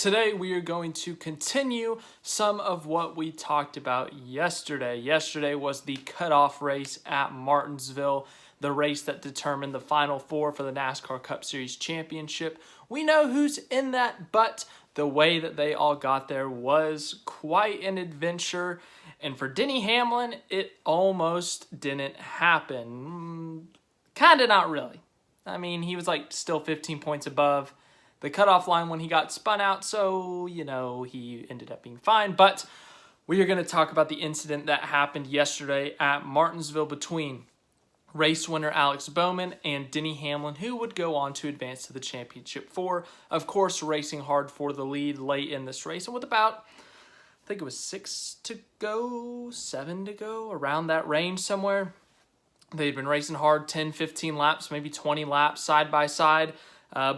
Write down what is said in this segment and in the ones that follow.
Today we are going to continue some of what we talked about yesterday. Yesterday was the cutoff race at Martinsville, the race that determined the Final Four for the NASCAR Cup Series Championship. We know who's in that, but the way that they all got there was quite an adventure. And for Denny Hamlin, it almost didn't happen. Kind of not really. I mean, he was like still 15 points above the cutoff line when he got spun out, so, he ended up being fine. But we are going to talk about the incident that happened yesterday at Martinsville between race winner Alex Bowman and Denny Hamlin, who would go on to advance to the championship four. Of course, racing hard for the lead late in this race, and with about, I think it was 7 to go, around that range somewhere. They'd been racing hard, 10, 15 laps, maybe 20 laps side by side.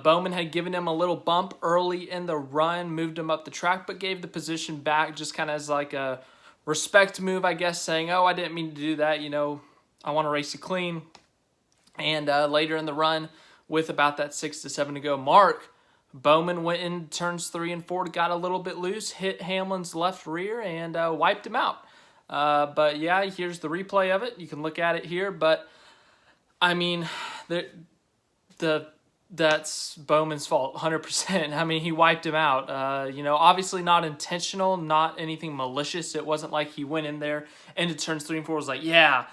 Bowman had given him a little bump early in the run, moved him up the track, but gave the position back just kind of as like a respect move, I guess, saying, I didn't mean to do that, I want to race you clean. And later in the run, with about that 6 to 7 to go mark, Bowman went in turns 3 and 4, got a little bit loose, hit Hamlin's left rear, and wiped him out. But yeah, here's the replay of it. You can look at it here, but I mean, that's Bowman's fault, 100%. I mean, he wiped him out. Obviously not intentional, not anything malicious. It wasn't like he went in there into turns 3 and 4 was like, yeah,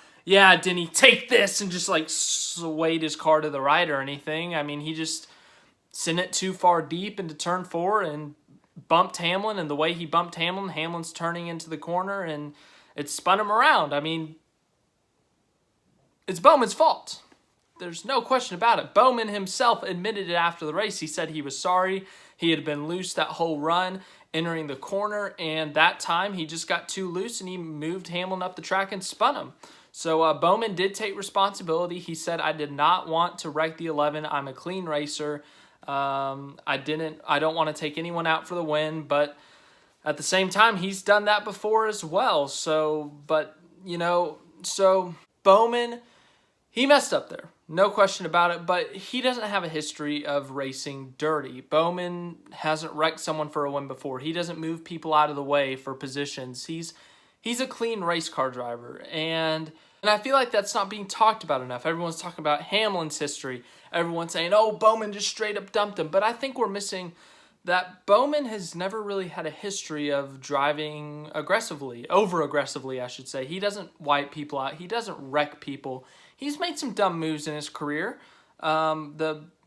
Denny, take this, and just like swayed his car to the right or anything. I mean, he just sent it too far deep into turn 4 and bumped Hamlin, and the way he bumped Hamlin, Hamlin's turning into the corner, and it spun him around. I mean, it's Bowman's fault. There's no question about it. Bowman himself admitted it after the race. He said he was sorry. He had been loose that whole run, entering the corner, and that time he just got too loose and he moved Hamlin up the track and spun him. So Bowman did take responsibility. He said, I did not want to wreck the 11. I'm a clean racer. I don't want to take anyone out for the win, but at the same time, he's done that before as well. So Bowman, he messed up there. No question about it, but he doesn't have a history of racing dirty. Bowman hasn't wrecked someone for a win before. He doesn't move people out of the way for positions. He's a clean race car driver, and I feel like that's not being talked about enough. Everyone's talking about Hamlin's history. Everyone's saying, Bowman just straight up dumped him. But I think we're missing that Bowman has never really had a history of driving aggressively, over-aggressively, I should say. He doesn't wipe people out. He doesn't wreck people. He's made some dumb moves in his career. But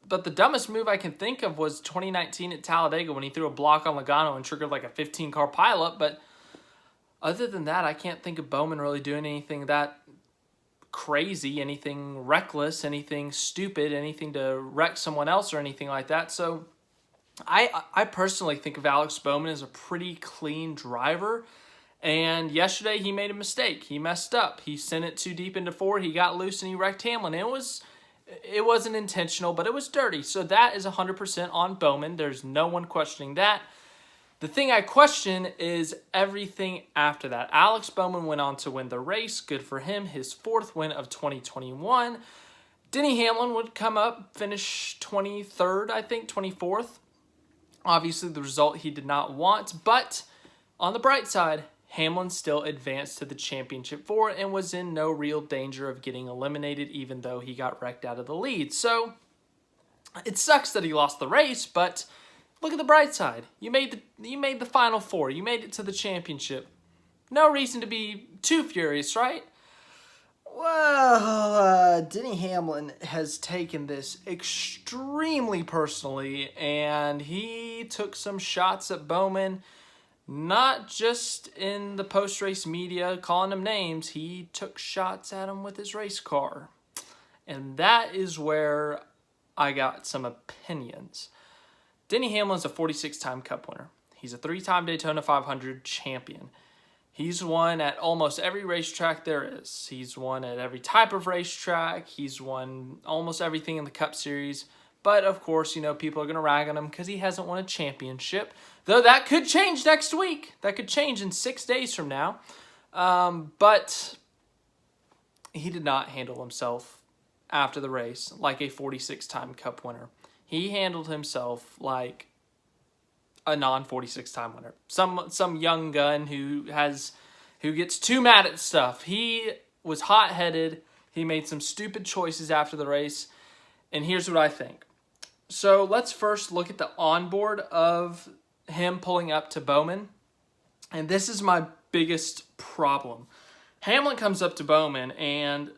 the dumbest move I can think of was 2019 at Talladega when he threw a block on Logano and triggered like a 15-car pileup. But other than that, I can't think of Bowman really doing anything that crazy, anything reckless, anything stupid, anything to wreck someone else or anything like that. So I personally think of Alex Bowman as a pretty clean driver. And yesterday he made a mistake. He messed up. He sent it too deep into 4. He got loose and he wrecked Hamlin. It wasn't intentional, but it was dirty. So that is 100% on Bowman. There's no one questioning that. The thing I question is everything after that. Alex Bowman went on to win the race. Good for him. His 4th win of 2021. Denny Hamlin would come up, finish 23rd, I think, 24th. Obviously, the result he did not want. But on the bright side, Hamlin still advanced to the championship 4 and was in no real danger of getting eliminated, even though he got wrecked out of the lead. So it sucks that he lost the race, but look at the bright side. You made the Final Four. You made it to the championship. No reason to be too furious, right? Well, Denny Hamlin has taken this extremely personally, and he took some shots at Bowman, not just in the post-race media calling him names. He took shots at him with his race car. And that is where I got some opinions. Denny Hamlin's a 46-time Cup winner. He's a 3-time Daytona 500 champion. He's won at almost every racetrack there is. He's won at every type of racetrack. He's won almost everything in the Cup Series. But, of course, people are going to rag on him because he hasn't won a championship. Though that could change next week. That could change in 6 days from now. But he did not handle himself after the race like a 46-time Cup winner. He handled himself like a non-46 time winner. Some young gun who gets too mad at stuff. He was hot-headed. He made some stupid choices after the race. And here's what I think. So let's first look at the onboard of him pulling up to Bowman. And this is my biggest problem. Hamlin comes up to Bowman, and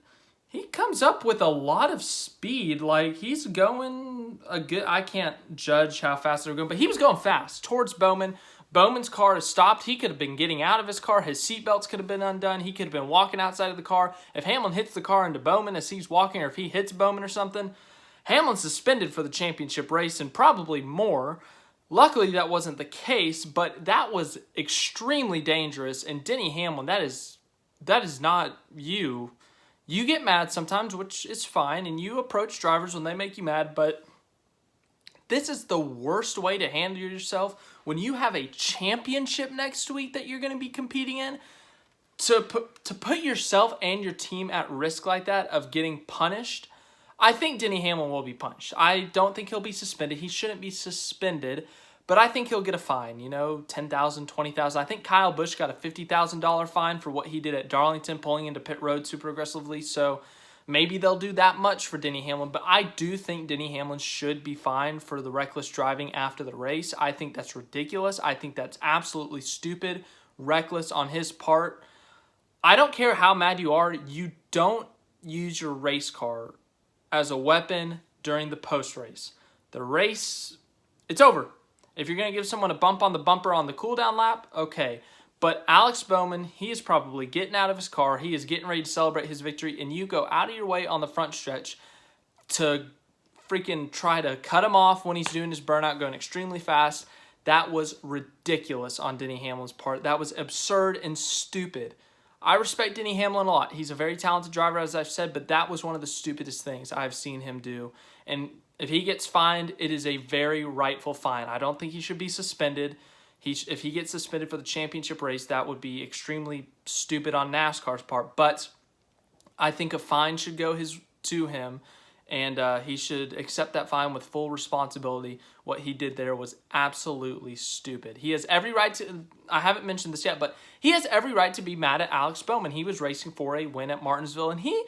he comes up with a lot of speed. Like, he's going a good... I can't judge how fast they're going, but he was going fast towards Bowman. Bowman's car is stopped. He could have been getting out of his car. His seatbelts could have been undone. He could have been walking outside of the car. If Hamlin hits the car into Bowman as he's walking, or if he hits Bowman or something, Hamlin's suspended for the championship race and probably more. Luckily, that wasn't the case, but that was extremely dangerous. And Denny Hamlin, that is not you. You get mad sometimes, which is fine, and you approach drivers when they make you mad, but this is the worst way to handle yourself when you have a championship next week that you're going to be competing in. To put yourself and your team at risk like that of getting punished, I think Denny Hamlin will be punished. I don't think he'll be suspended. He shouldn't be suspended, but I think he'll get a fine, $10,000, $20,000. I think Kyle Busch got a $50,000 fine for what he did at Darlington, pulling into pit road super aggressively, so maybe they'll do that much for Denny Hamlin, but I do think Denny Hamlin should be fined for the reckless driving after the race. I think that's ridiculous. I think that's absolutely stupid, reckless on his part. I don't care how mad you are, you don't use your race car as a weapon during the post-race. The race, it's over. If you're going to give someone a bump on the bumper on the cooldown lap, okay. But Alex Bowman, he is probably getting out of his car. He is getting ready to celebrate his victory, and you go out of your way on the front stretch to freaking try to cut him off when he's doing his burnout, going extremely fast. That was ridiculous on Denny Hamlin's part. That was absurd and stupid. I respect Denny Hamlin a lot. He's a very talented driver, as I've said, but that was one of the stupidest things I've seen him do. And if he gets fined, it is a very rightful fine. I don't think he should be suspended. If he gets suspended for the championship race, that would be extremely stupid on NASCAR's part. But I think a fine should go to him, and he should accept that fine with full responsibility. What he did there was absolutely stupid. He has every right to... I haven't mentioned this yet, but he has every right to be mad at Alex Bowman. He was racing for a win at Martinsville, and he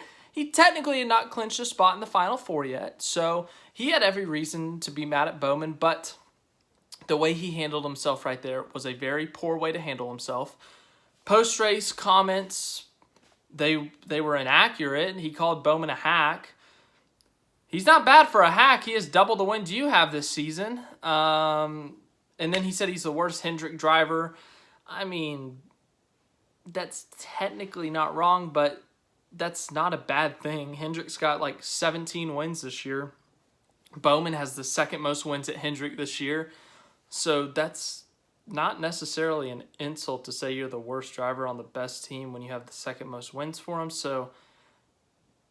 technically had not clinched a spot in the Final Four yet. So he had every reason to be mad at Bowman, but the way he handled himself right there was a very poor way to handle himself. Post-race comments, they were inaccurate. He called Bowman a hack. He's not bad for a hack. He has double the wins you have this season. And then he said he's the worst Hendrick driver. I mean, that's technically not wrong, but that's not a bad thing. Hendrick's got like 17 wins this year. Bowman has the second most wins at Hendrick this year. So that's not necessarily an insult to say you're the worst driver on the best team when you have the second most wins for him. So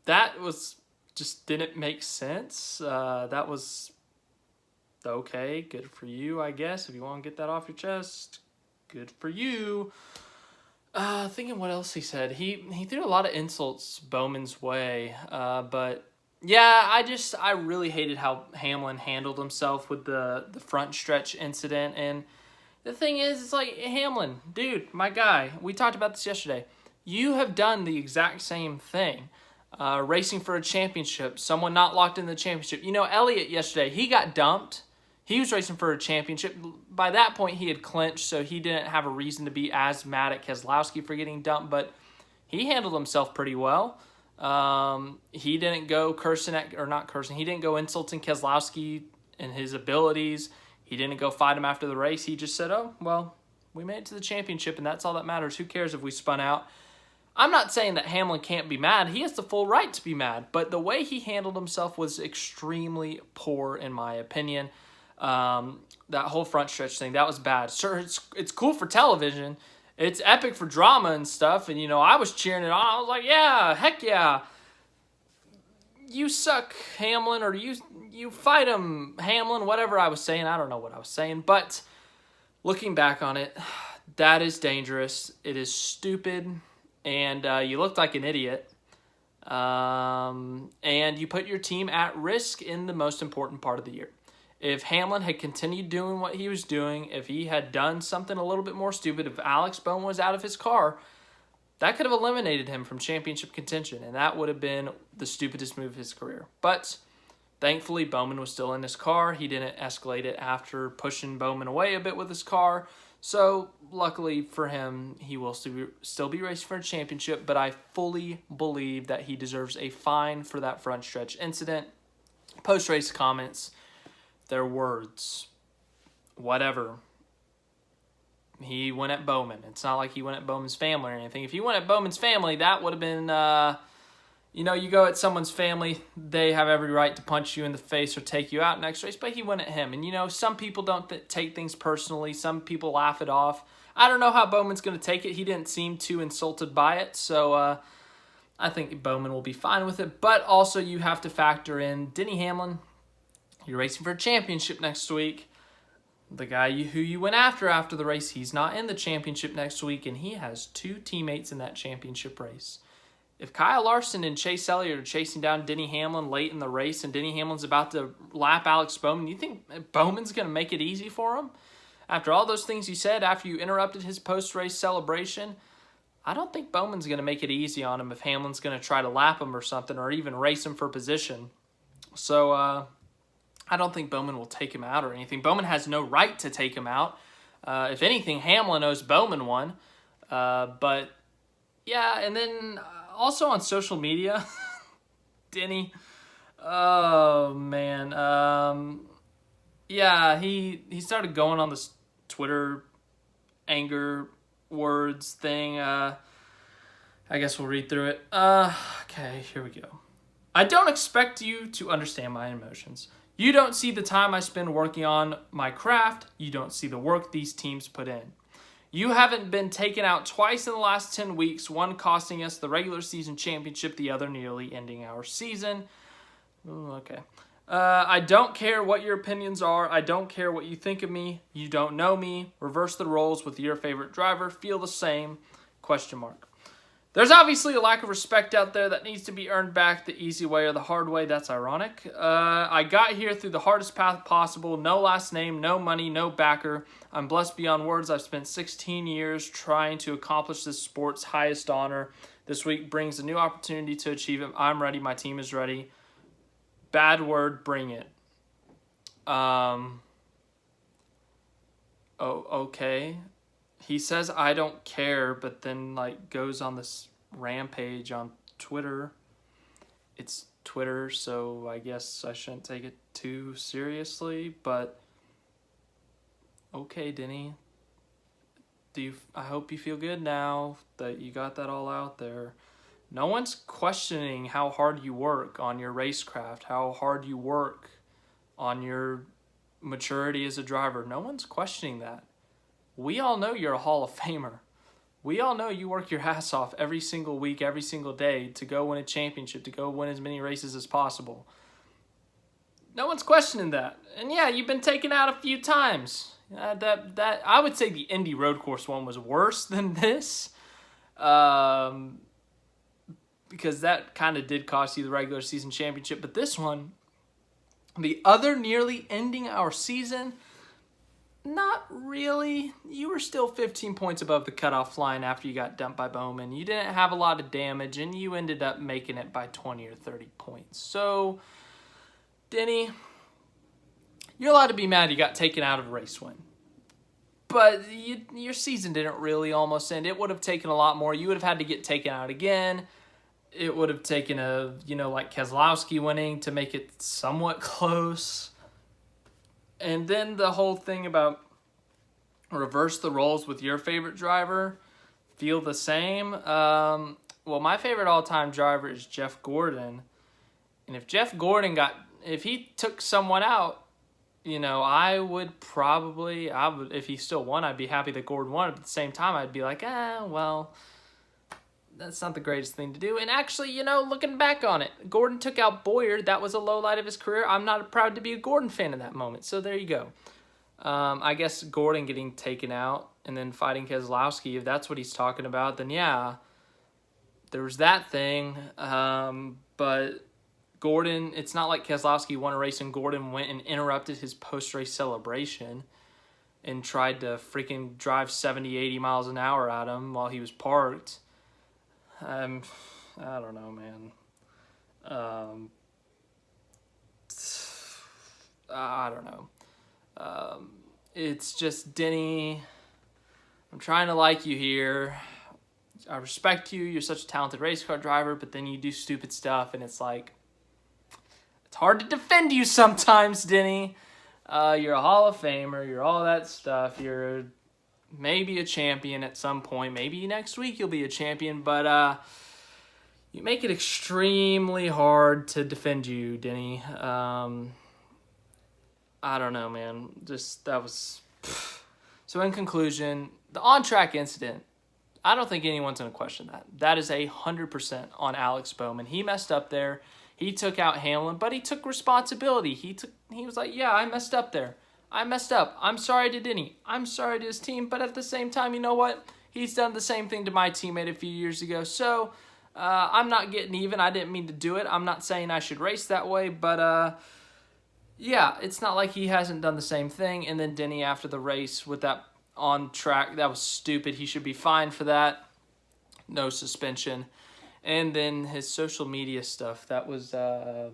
that was... just didn't make sense. That was okay. Good for you, I guess. If you want to get that off your chest, good for you. Thinking what else he said. He threw a lot of insults Bowman's way. But yeah, I really hated how Hamlin handled himself with the front stretch incident. And the thing is, it's like, Hamlin, dude, my guy, we talked about this yesterday. You have done the exact same thing. Racing for a championship, someone not locked in the championship. Elliott yesterday, he got dumped. He was racing for a championship. By that point, he had clinched, so he didn't have a reason to be as mad at Keselowski for getting dumped, but he handled himself pretty well. He didn't go he didn't go insulting Keselowski and his abilities. He didn't go fight him after the race. He just said, oh, well, we made it to the championship, and that's all that matters. Who cares if we spun out? I'm not saying that Hamlin can't be mad. He has the full right to be mad. But the way he handled himself was extremely poor, in my opinion. That whole front stretch thing, that was bad. Sure, it's cool for television. It's epic for drama and stuff. And, I was cheering it on. I was like, yeah, heck yeah. You suck, Hamlin, or you fight him, Hamlin, whatever I was saying. I don't know what I was saying. But looking back on it, that is dangerous. It is stupid. And you looked like an idiot. And you put your team at risk in the most important part of the year. If Hamlin had continued doing what he was doing, if he had done something a little bit more stupid, if Alex Bowman was out of his car, that could have eliminated him from championship contention, and that would have been the stupidest move of his career. But thankfully, Bowman was still in his car. He didn't escalate it after pushing Bowman away a bit with his car. So luckily for him, he will still be racing for a championship, but I fully believe that he deserves a fine for that front stretch incident. Post-race comments, their words, whatever. He went at Bowman. It's not like he went at Bowman's family or anything. If he went at Bowman's family, that would have been, you go at someone's family, they have every right to punch you in the face or take you out next race, but he went at him. And, some people don't take things personally. Some people laugh it off. I don't know how Bowman's going to take it. He didn't seem too insulted by it, so I think Bowman will be fine with it. But also you have to factor in Denny Hamlin. You're racing for a championship next week. The guy who you went after the race, he's not in the championship next week, and he has 2 teammates in that championship race. If Kyle Larson and Chase Elliott are chasing down Denny Hamlin late in the race and Denny Hamlin's about to lap Alex Bowman, you think Bowman's going to make it easy for him? After all those things you said, after you interrupted his post-race celebration, I don't think Bowman's going to make it easy on him if Hamlin's going to try to lap him or something or even race him for position. So, I don't think Bowman will take him out or anything. Bowman has no right to take him out. If anything, Hamlin owes Bowman one. But, yeah, and then also on social media, Denny, oh, man. Yeah, he started going on this Twitter anger words thing. I guess we'll read through it. Okay, here we go. I don't expect you to understand my emotions. You don't see the time I spend working on my craft. You don't see the work these teams put in. You haven't been taken out twice in the last 10 weeks, one costing us the regular season championship, the other nearly ending our season. Ooh, okay. I don't care what your opinions are. I don't care what you think of me. You don't know me. Reverse the roles with your favorite driver. Feel the same? ? There's obviously a lack of respect out there that needs to be earned back the easy way or the hard way. That's ironic. I got here through the hardest path possible. No last name, no money, no backer. I'm blessed beyond words. I've spent 16 years trying to accomplish this sport's highest honor. This week brings a new opportunity to achieve it. I'm ready. My team is ready. Bad word, bring it. Okay. He says, I don't care, but then goes on this rampage on Twitter. It's Twitter, so I guess I shouldn't take it too seriously, but okay, Denny. I hope you feel good now that you got that all out there. No one's questioning how hard you work on your racecraft, how hard you work on your maturity as a driver. No one's questioning that. We all know you're a Hall of Famer. We all know you work your ass off every single week, every single day to go win a championship, to go win as many races as possible. No one's questioning that. And yeah, you've been taken out a few times. That I would say the Indy Road Course one was worse than this. Because that kind of did cost you the regular season championship. But this one, the other nearly ending our season, not really. You were still 15 points above the cutoff line after you got dumped by Bowman. You didn't have a lot of damage, and you ended up making it by 20 or 30 points. So, Denny, you're allowed to be mad you got taken out of a race win. But your season didn't really almost end. It would have taken a lot more. You would have had to get taken out again. It would have taken like Keselowski winning to make it somewhat close. And then the whole thing about reverse the roles with your favorite driver, feel the same. Well, my favorite all-time driver is Jeff Gordon. And if Jeff Gordon if he took someone out, I would, if he still won, I'd be happy that Gordon won. But at the same time, I'd be like, well, that's not the greatest thing to do. And actually, looking back on it, Gordon took out Boyer. That was a low light of his career. I'm not proud to be a Gordon fan in that moment. So there you go. I guess Gordon getting taken out and then fighting Keselowski, if that's what he's talking about, then yeah, there was that thing. But Gordon, it's not like Keselowski won a race and Gordon went and interrupted his post-race celebration and tried to freaking drive 70, 80 miles an hour at him while he was parked. I don't know, man. I don't know. It's just, Denny, I'm trying to like you here. I respect you. You're such a talented race car driver, but then you do stupid stuff, and it's like, it's hard to defend you sometimes, Denny. You're a Hall of Famer. You're all that stuff. You're maybe a champion at some point. Maybe next week you'll be a champion, but you make it extremely hard to defend you, Denny. I don't know, man. Just, that was... So in conclusion, the on-track incident, I don't think anyone's going to question that. That is 100% on Alex Bowman. He messed up there. He took out Hamlin, but he took responsibility. He was like, yeah, I messed up there. I messed up. I'm sorry to Denny. I'm sorry to his team, but at the same time, you know what? He's done the same thing to my teammate a few years ago, so I'm not getting even. I didn't mean to do it. I'm not saying I should race that way, but yeah, it's not like he hasn't done the same thing. And then Denny, after the race with that on track, that was stupid. He should be fined for that. No suspension. And then his social media stuff, that was, for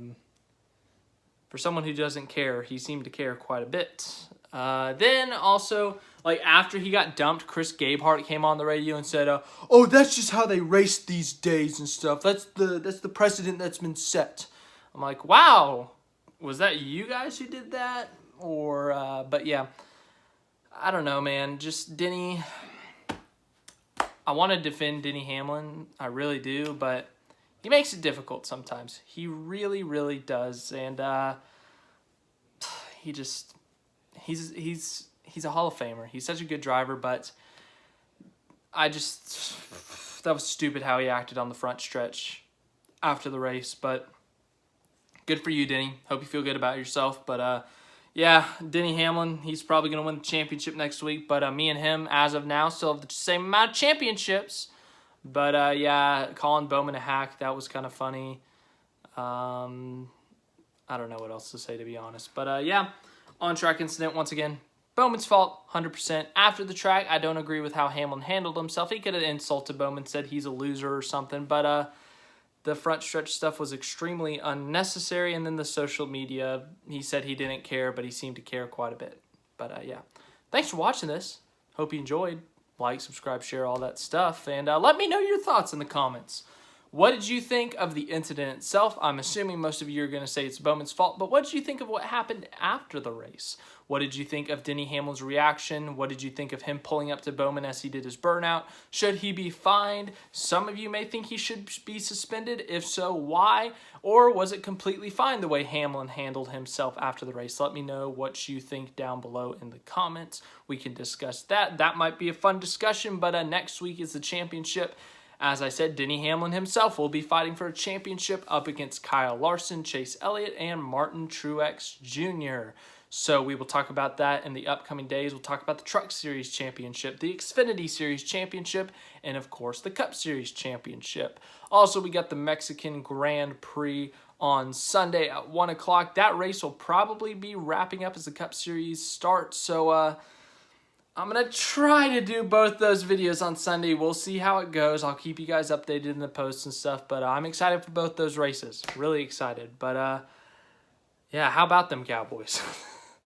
someone who doesn't care, he seemed to care quite a bit. Then also, like, after he got dumped, Chris Gabehart came on the radio and said, oh, that's just how they race these days and stuff. That's the precedent that's been set. I'm like, wow, was that you guys who did that? Or, but yeah, I don't know, man. Just Denny, I want to defend Denny Hamlin. I really do, but he makes it difficult sometimes. He really, really does. And he's a Hall of Famer. He's such a good driver, but that was stupid how he acted on the front stretch after the race. But good for you, Denny. Hope you feel good about yourself. But yeah, Denny Hamlin, he's probably going to win the championship next week. But me and him, as of now, still have the same amount of championships. But yeah, calling Bowman a hack, that was kind of funny. I don't know what else to say, to be honest. But yeah, on-track incident, once again, Bowman's fault, 100%. After the track, I don't agree with how Hamlin handled himself. He could have insulted Bowman, said he's a loser or something. But the front stretch stuff was extremely unnecessary. And then the social media, he said he didn't care, but he seemed to care quite a bit. But yeah, thanks for watching this. Hope you enjoyed. Like, subscribe, share, all that stuff. And let me know your thoughts in the comments. What did you think of the incident itself? I'm assuming most of you are going to say it's Bowman's fault, but what did you think of what happened after the race? What did you think of Denny Hamlin's reaction? What did you think of him pulling up to Bowman as he did his burnout? Should he be fined? Some of you may think he should be suspended. If so, why? Or was it completely fine the way Hamlin handled himself after the race? Let me know what you think down below in the comments. We can discuss that. That might be a fun discussion, but next week is the championship. As I said, Denny Hamlin himself will be fighting for a championship up against Kyle Larson, Chase Elliott, and Martin Truex Jr. So we will talk about that in the upcoming days. We'll talk about the Truck Series Championship, the Xfinity Series Championship, and of course the Cup Series Championship. Also, we got the Mexican Grand Prix on Sunday at 1 o'clock. That race will probably be wrapping up as the Cup Series starts. So, I'm going to try to do both those videos on Sunday. We'll see how it goes. I'll keep you guys updated in the posts and stuff. But I'm excited for both those races. Really excited. But, yeah, how about them Cowboys?